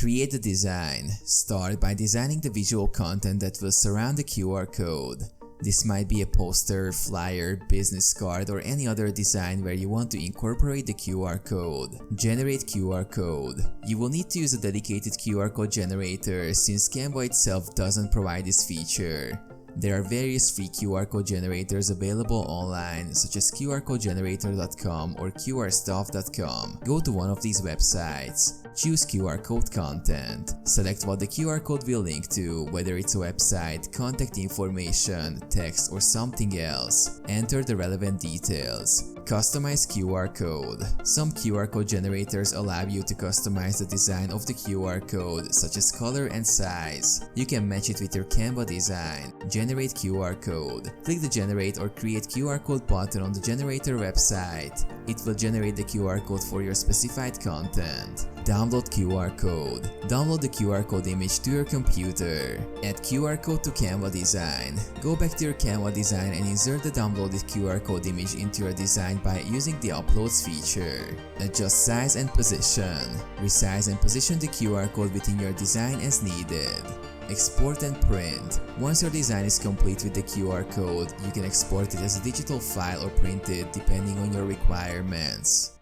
Create the design. Start by designing the visual content that will surround the QR code. This might be a poster, flyer, business card, or any other design where you want to incorporate the QR code. Generate QR code. You will need to use a dedicated QR code generator since Canva itself doesn't provide this feature. There are various free QR code generators available online, such as qrcodegenerator.com or qrstuff.com. Go to one of these websites. Choose QR code content. Select what the QR code will link to, whether it's a website, contact information, text, or something else. Enter the relevant details. Customize QR code. Some QR code generators allow you to customize the design of the QR code, such as color and size. You can match it with your Canva design. Generate QR code. Click the Generate or Create QR code button on the generator website. It will generate the QR code for your specified content. Download QR code. Download the QR code image to your computer. Add QR code to Canva design. Go back to your Canva design and insert the downloaded QR code image into your design by using the Uploads feature. Adjust size and position. Resize and position the QR code within your design as needed. Export and print. Once your design is complete with the QR code, you can export it as a digital file or print it depending on your requirements.